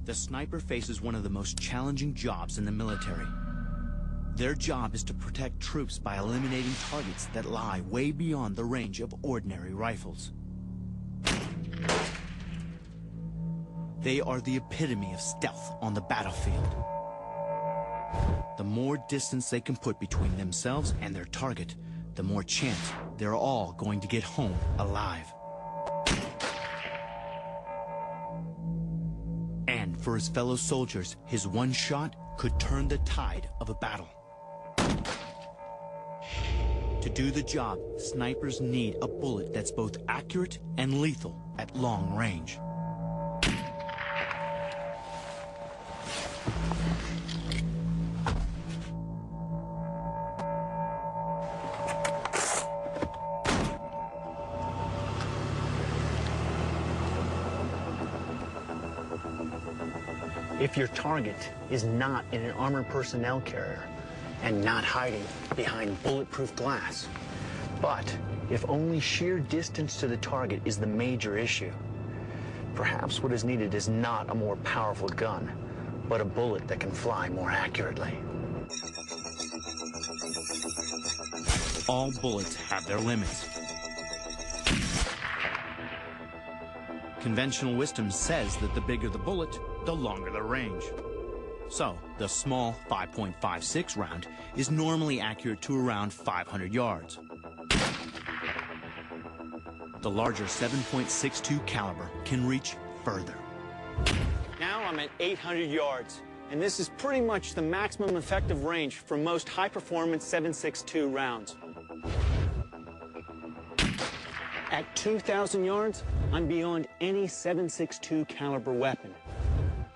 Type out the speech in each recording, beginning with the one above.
The sniper faces one of the most challenging jobs in the military. Their job is to protect troops by eliminating targets that lie way beyond the range of ordinary rifles. They are the epitome of stealth on the battlefield. The more distance they can put between themselves and their target, the more chance they're all going to get home alive. And for his fellow soldiers, his one shot could turn the tide of a battle. To do the job, snipers need a bullet that's both accurate and lethal at long range. If your target is not in an armored personnel carrier and not hiding behind bulletproof glass, but if only sheer distance to the target is the major issue, perhaps what is needed is not a more powerful gun, but a bullet that can fly more accurately. All bullets have their limits. Conventional wisdom says that the bigger the bullet, the longer the range. So, the small 5.56 round is normally accurate to around 500 yards. The larger 7.62 caliber can reach further. Now I'm at 800 yards, and this is pretty much the maximum effective range for most high-performance 7.62 rounds. At 2,000 yards, I'm beyond any 7.62 caliber weapon.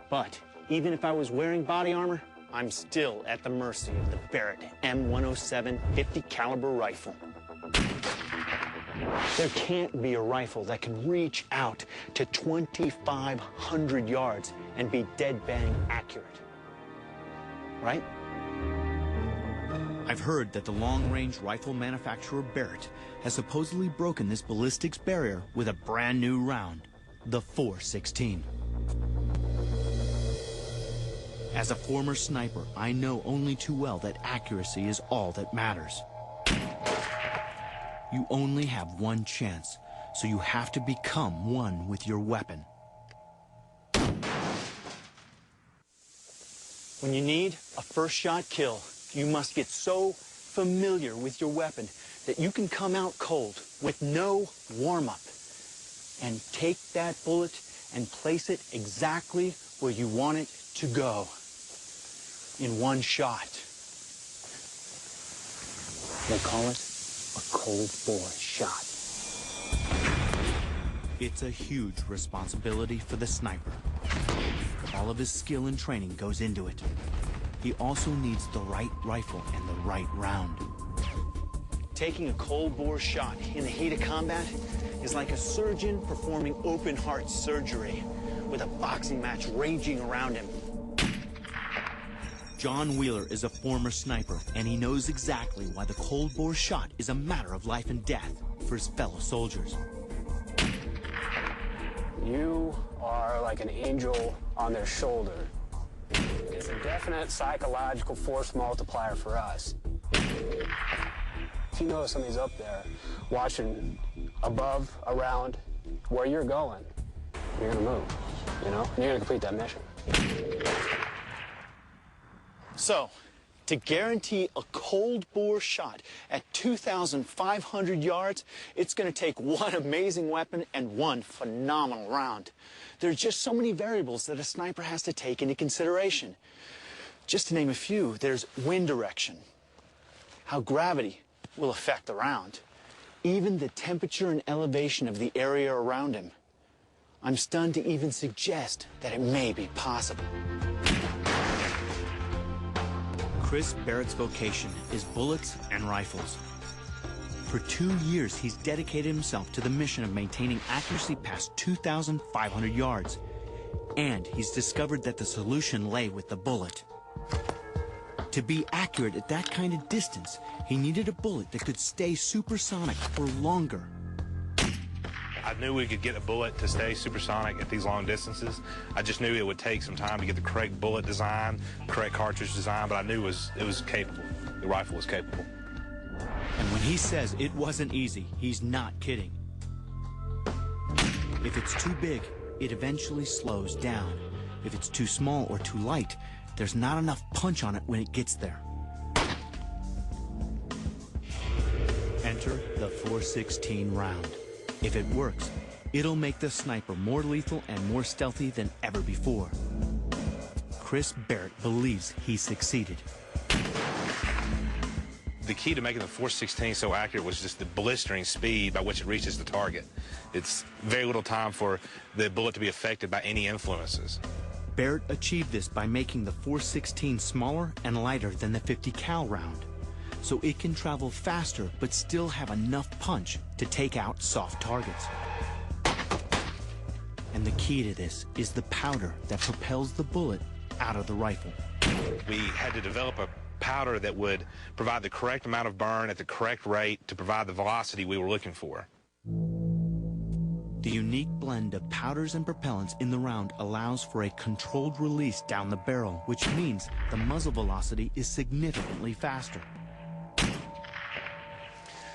But even if I was wearing body armor, I'm still at the mercy of the Barret M107 50 caliber rifle. There can't be a rifle that can reach out to 2,500 yards and be dead bang accurate. Right? I've heard that the long-range rifle manufacturer Barret has supposedly broken this ballistics barrier with a brand new round, the .416. As a former sniper, I know only too well that accuracy is all that matters. You only have one chance, so you have to become one with your weapon. When you need a first-shot kill, you must get so familiar with your weapon that you can come out cold with no warm-up and take that bullet and place it exactly where you want it to go in one shot. They call it a cold bore shot. It's a huge responsibility for the sniper. All of his skill and training goes into it. He also needs the right rifle and the right round. Taking a cold bore shot in the heat of combat is like a surgeon performing open heart surgery with a boxing match raging around him. John Wheeler is a former sniper, and he knows exactly why the cold bore shot is a matter of life and death for his fellow soldiers. You are like an angel on their shoulder. It's a definite psychological force multiplier for us. If you know somebody's up there watching above, around, where you're going, you're gonna move, you know? And you're gonna complete that mission. So, to guarantee a cold bore shot at 2,500 yards, it's going to take one amazing weapon and one phenomenal round. There are just so many variables that a sniper has to take into consideration. Just to name a few, there's wind direction, how gravity will affect the round, even the temperature and elevation of the area around him. I'm stunned to even suggest that it may be possible. Chris Barrett's vocation is bullets and rifles. For 2 years, he's dedicated himself to the mission of maintaining accuracy past 2,500 yards. And he's discovered that the solution lay with the bullet. To be accurate at that kind of distance, he needed a bullet that could stay supersonic for longer. I knew we could get a bullet to stay supersonic at these long distances. I just knew it would take some time to get the correct bullet design, correct cartridge design, but I knew it was capable. The rifle was capable. And when he says it wasn't easy, he's not kidding. If it's too big, it eventually slows down. If it's too small or too light, there's not enough punch on it when it gets there. Enter the .416 round. If it works, it'll make the sniper more lethal and more stealthy than ever before. Chris Barret believes he succeeded. The key to making the .416 so accurate was just the blistering speed by which it reaches the target. It's very little time for the bullet to be affected by any influences. Barret achieved this by making the .416 smaller and lighter than the .50 cal round, so it can travel faster but still have enough punch to take out soft targets. And the key to this is the powder that propels the bullet out of the rifle. We had to develop a powder that would provide the correct amount of burn at the correct rate to provide the velocity we were looking for. The unique blend of powders and propellants in the round allows for a controlled release down the barrel, which means the muzzle velocity is significantly faster.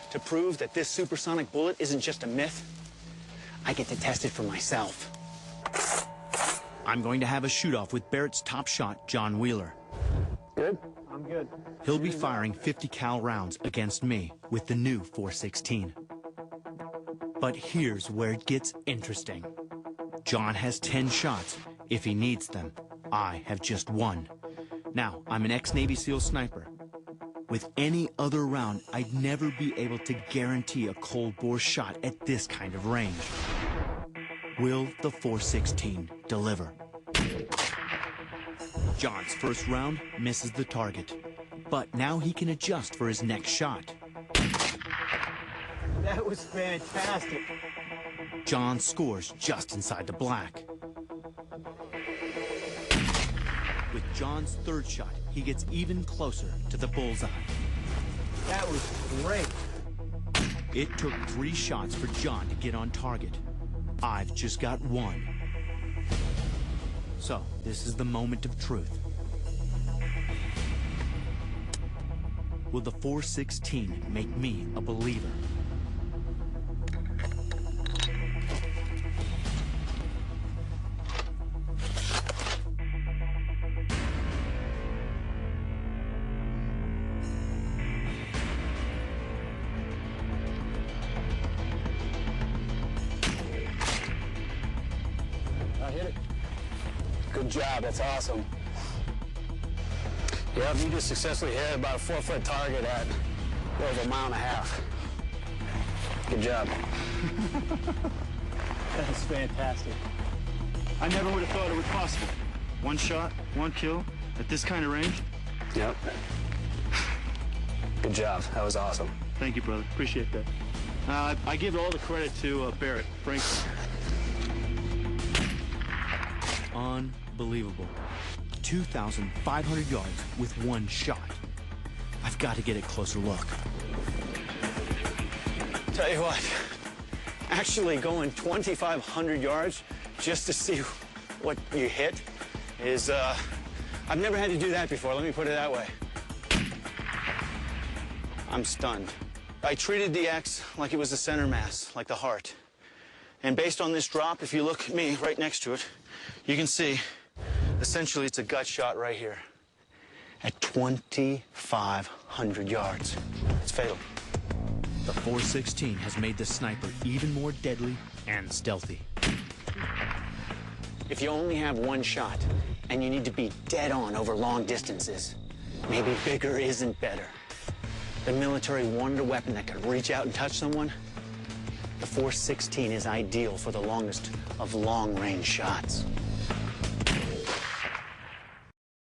To prove that this supersonic bullet isn't just a myth, I get to test it for myself. I'm going to have a shoot-off with Barrett's top shot, John Wheeler. Good? I'm good. He'll be firing .50 cal rounds against me with the new .416. But here's where it gets interesting. John has 10 shots if he needs them. I have just 1. Now, I'm an ex-Navy SEAL sniper. With any other round, I'd never be able to guarantee a cold bore shot at this kind of range. Will the .416 deliver? John's first round misses the target, but now he can adjust for his next shot. That was fantastic. John scores just inside the black. With John's third shot, he gets even closer to the bullseye. That was great. It took 3 shots for John to get on target. I've just got 1. So, this is the moment of truth. Will the .416 make me a believer? I hit it. Good job, that's awesome. Yep, you just successfully hit about a 4-foot target at over a mile and a half. Good job. That is fantastic. I never would have thought it was possible. 1 shot, 1 kill, at this kind of range. Yep. Good job, that was awesome. Thank you, brother. Appreciate that. I give all the credit to Barret, frankly. Unbelievable. 2,500 yards with 1 shot. I've got to get a closer look. Tell you what, actually going 2,500 yards just to see what you hit is, I've never had to do that before, let me put it that way. I'm stunned. I treated the X like it was the center mass, like the heart. And based on this drop, if you look at me right next to it, you can see, essentially it's a gut shot right here at 2,500 yards. It's fatal. The .416 has made the sniper even more deadly and stealthy. If you only have 1 shot and you need to be dead on over long distances, maybe bigger isn't better. The military wanted a weapon that could reach out and touch someone. The .416 is ideal for the longest of long-range shots.